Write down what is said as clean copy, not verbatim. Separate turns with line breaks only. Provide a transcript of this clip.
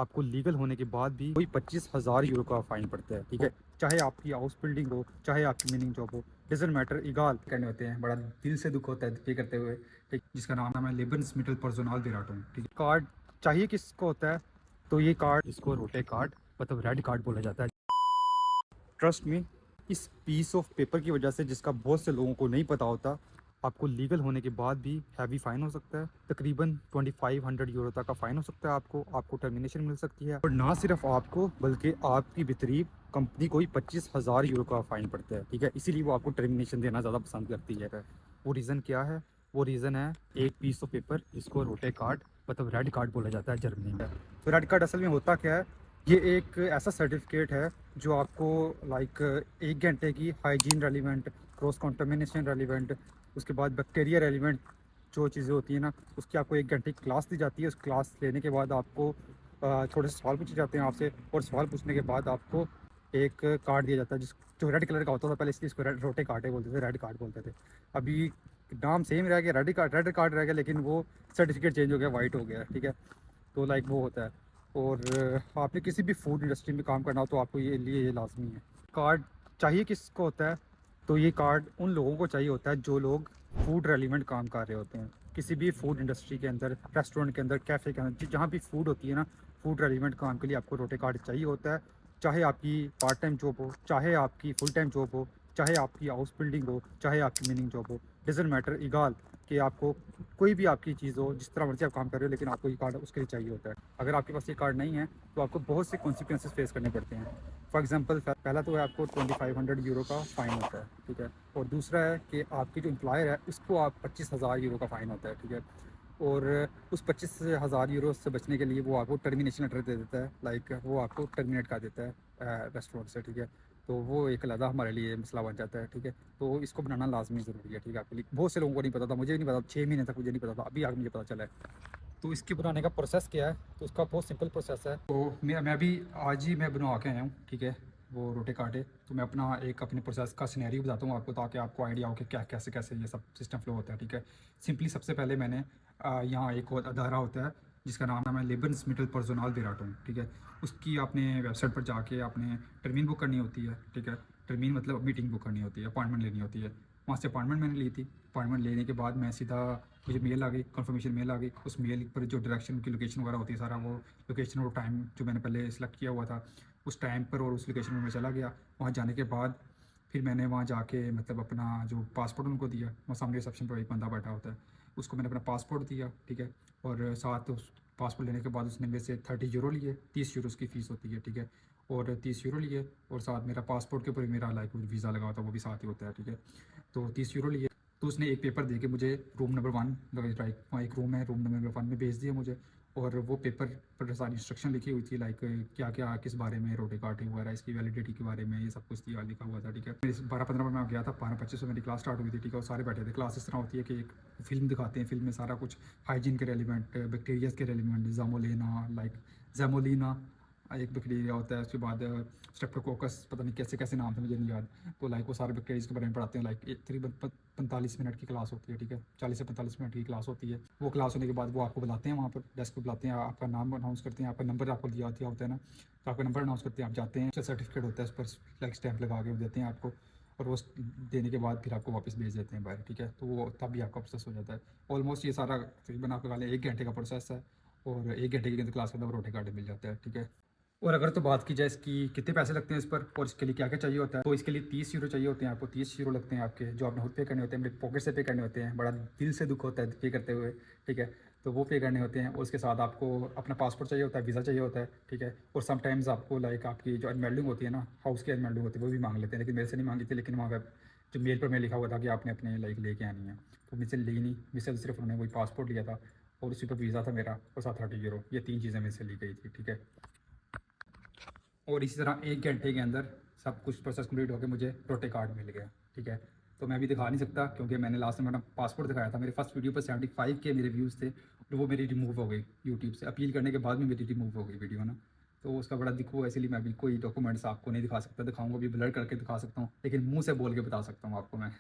आपको लीगल होने के बाद भी कोई 25,000 यूरो का फाइन पड़ता है। ठीक है, चाहे आपकी हाउस बिल्डिंग हो, चाहे आपकी मीनिंग जॉब हो, डजेंट मैटर, इगाल करने होते हैं। बड़ा दिल से दुख होता है पे करते हुए। ठीक, जिसका नाम है लेबन्समिटल पर्सोनाल बेराटूम। ठीक है, कार्ड चाहिए किसको होता है, तो ये कार्ड, इसको रोटे कार्ड मतलब रेड कार्ड बोला जाता है। ट्रस्ट मी, इस पीस ऑफ पेपर की वजह से, जिसका बहुत से लोगों को नहीं पता होता, आपको लीगल होने के बाद भी हैवी फ़ाइन हो सकता है। तकरीबन 2500 यूरो तक का फ़ाइन हो सकता है। आपको टर्मिनेशन मिल सकती है। और ना सिर्फ आपको, बल्कि आपकी बेहतरीन कंपनी को ही 25,000 यूरो का फ़ाइन पड़ता है। ठीक है, इसीलिए वो आपको टर्मिनेशन देना ज़्यादा पसंद करती है। वो रीज़न क्या है? वो रीज़न है एक पीस ऑफ पेपर, जिसको रोटे कार्ड मतलब रेड कार्ड बोला जाता है जर्मनी में। तो रेड कार्ड असल में होता क्या है? ये एक ऐसा सर्टिफिकेट है जो आपको लाइक 1 घंटे की hygiene relevant, cross contamination relevant, उसके बाद बैक्टीरिया रेलिवेंट जो चीज़ें होती हैं ना, उसकी आपको 1 घंटे की क्लास दी जाती है। उस क्लास लेने के बाद आपको थोड़े से सवाल पूछे जाते हैं आपसे, और सवाल पूछने के बाद आपको एक कार्ड दिया जाता है जो रेड कलर का होता था। पहले इसलिए इसको रोटे कार्ड बोलते थे, रेड कार्ड बोलते थे। अभी नाम सेम रह गया, रेड कार्ड रह गया, लेकिन वो सर्टिफिकेट चेंज हो गया, वाइट हो गया। ठीक है, तो लाइक वो होता है। और आपने किसी भी फूड इंडस्ट्री में काम करना हो तो आपको ये लाजमी है। कार्ड चाहिए किसको होता है, तो ये कार्ड उन लोगों को चाहिए होता है जो लोग फूड रेलिवेंट काम कर रहे होते हैं। किसी भी फूड इंडस्ट्री के अंदर, रेस्टोरेंट के अंदर, कैफ़े के अंदर, जहाँ भी फूड होती है ना, फूड रेलिवेंट काम के लिए आपको रोटे कार्ड चाहिए होता है। चाहे आपकी पार्ट टाइम जॉब हो, चाहे आपकी फुल टाइम जॉब हो, चाहे आपकी हाउस बिल्डिंग हो, चाहे आपकी मीनिंग जॉब हो, डजेंट मैटर, इगाल कि आपको कोई भी आपकी चीज़ हो, जिस तरह मर्जी आप काम कर रहे हो, लेकिन आपको ये कार्ड उसके लिए चाहिए होता है। अगर आपके पास ये कार्ड नहीं है तो आपको बहुत से कॉन्सिक्वेंसेस फेस करने पड़ते हैं। फॉर एग्जांपल, पहला तो है आपको 2500 यूरो का फ़ाइन होता है। ठीक है, और दूसरा है कि आपकी जो एम्प्लॉयर है उसको आप 25,000 यूरो का फ़ाइन होता है। ठीक है, और उस 25,000 यूरो से बचने के लिए वो आपको टर्मिनेशन लेटर दे देता है। लाइक वो आपको टर्मिनेट कर देता है रेस्टोरेंट से। ठीक है, तो वो एक अलग हमारे लिए मसला बन जाता है। ठीक है, तो इसको बनाना लाजमी ज़रूरी है। ठीक है, आपके लिए बहुत से लोगों को नहीं पता था, मुझे भी नहीं पता, 6 महीने तक मुझे नहीं पता था, अभी आगे मुझे पता चला है। तो इसके बनाने का प्रोसेस क्या है? तो उसका बहुत सिंपल प्रोसेस है। तो मैं अभी आज ही मैं बनवा के आया हूँ। ठीक है, वो रोटे काटे, तो मैं अपने प्रोसेस का सिनेरियो बताता हूँ आपको, ताकि आपको आइडिया हो कि क्या कैसे कैसे ये सब सिस्टम फ्लो होता है। ठीक है, सिंपली सबसे पहले मैंने यहाँ एक और अदारा होता है जिसका नाम है लेबन्समिटल पर्सोनाल बेराटूम। ठीक है, उसकी आपने वेबसाइट पर जाके आपने टर्मीन बुक करनी होती है। ठीक है, टर्मीन मतलब मीटिंग बुक करनी होती है, अपॉइंटमेंट लेनी होती है। वहाँ से अपॉइंटमेंट मैंने ली थी। अपॉइंटमेंट लेने के बाद मैं सीधा, मुझे मेल आ गई, कंफर्मेशन मेल आ गई। उस मेल पर जो डायरेक्शन की लोकेशन वगैरह होती है, सारा वो लोकेशन और टाइम जो मैंने पहले सेलेक्ट किया हुआ था, उस टाइम पर और उस लोकेशन में मैं चला गया। वहाँ जाने के बाद फिर मैंने वहाँ जाके मतलब अपना जो पासपोर्ट उनको दिया। वहाँ सामने रिसेप्शन पर एक बंदा बैठा होता है, उसको मैंने अपना पासपोर्ट दिया। ठीक है, और साथ उस पासपोर्ट लेने के बाद उसने मेरे से 30 यूरो लिए, 30 यूरो उसकी फ़ीस होती है। ठीक है, और 30 यूरो लिए, और साथ मेरा पासपोर्ट के ऊपर मेरा लाइक वीज़ा लगा होता है, वो भी साथ ही होता है। ठीक है, तो 30 यूरो लिए। तो उसने एक पेपर दे के मुझे रूम नंबर 1, राइट, वहाँ एक रूम है, रूम नंबर 1 में भेज दिया मुझे। और वो पेपर पर सारी इंस्ट्रक्शन लिखी हुई थी, लाइक क्या क्या किस बारे में, रोटे कार्टिंग वगैरह, इसकी वैलिडिटी के बारे में, ये सब कुछ लिखा हुआ था। ठीक है, मेरे 12-15 में मैं गया था, 12-25 में मेरी क्लास स्टार्ट हुई थी। ठीक है, और सारे बैठे थे। क्लास इस तरह होती है कि एक फिल्म दिखाते हैं, फिल्म में सारा कुछ हाइजीन के रेलिवेंट, बैक्टीरियाज के रेलिवेंट, जामोलिना, लाइक जैमोलिना एक बैक्टीरिया होता है। उसके बाद स्ट्रेप्टोकोकस, पता नहीं कैसे कैसे नाम थे, मुझे नहीं याद। तो लाइक वो सारे बैक्टीरियाज के बारे में पढ़ाते हैं। लाइक एक तकरीबन 45 मिनट की क्लास होती है। ठीक है, 40 से 45 मिनट की क्लास होती है। वो क्लास होने के बाद वो आपको बुलाते हैं, वहाँ पर डेस्क पर बुलाते हैं, आपका नाम अनाउंस करते हैं, आपका नंबर आपको दिया होता है ना, तो आपका नंबर अनाउंस करते हैं, आप जाते हैं, सर्टिफिकेट होता है उस पर, लाइक स्टैंप लगा के देते हैं आपको। और वो देने के बाद फिर आपको वापस भेज देते हैं बाहर। ठीक है, तो वो तब भी आपका प्रोसेस हो जाता है। ऑलमोस्ट ये सारा तकरीबन आपका 1 घंटे का प्रोसेस है, और 1 घंटे के अंदर क्लास के अंदर रोटे कार्ड मिल जाता है। ठीक है, और अगर तो बात की जाए इसकी कितने पैसे लगते हैं इस पर, और इसके लिए क्या क्या चाहिए होता है, तो इसके लिए 30 यूरो चाहिए होते हैं आपको। 30 यूरो लगते हैं आपके, जो आपने खुद पे करने होते हैं, मेरे पॉकेट से पे करने होते हैं। बड़ा दिल से दुख होता है पे करते हुए। ठीक है, तो वो पे करने होते हैं। और उसके साथ आपको अपना पासपोर्ट चाहिए होता है, वीज़ा चाहिए होता है। ठीक है, और समटाइम्स आपको लाइक आपकी जो अनमेल्डिंग होती है ना, हाउस की अनमेल्डिंग होती है, वो भी मांग लेते हैं। लेकिन मेरे से नहीं मांगी थी, लेकिन वहाँ पर जो मेल पर मैं लिखा हुआ था कि आपने अपने लाइक लेके आनी है, तो मुझसे ली नहीं। मुझसे सिर्फ उन्होंने वही पासपोर्ट लिया था, और उसी पर वीज़ा था मेरा, और साथ 30 यूरो, ये 3 चीज़ें मेरे से ली गई थी। ठीक है, और इसी तरह 1 घंटे के अंदर सब कुछ प्रोसेस कंप्लीट होकर मुझे रोटे कार्ड मिल गया। ठीक है, तो मैं अभी दिखा नहीं सकता, क्योंकि मैंने लास्ट में अपना पासपोर्ट दिखाया था। मेरे फर्स्ट वीडियो पर 75 के मेरे व्यूज़ थे, और वो मेरी रिमूव हो गई यूट्यूब से। अपील करने के बाद में मेरी रिमूव हो गई वीडियो ना, तो उसका बड़ा दिख हुआ। इसलिए मैं अभी कोई डॉक्यूमेंट्स आपको नहीं दिखा सकता, दिखाऊंगा भी ब्लर करके दिखा सकता हूँ, लेकिन मुँह से बोल के बता सकता हूँ आपको मैं।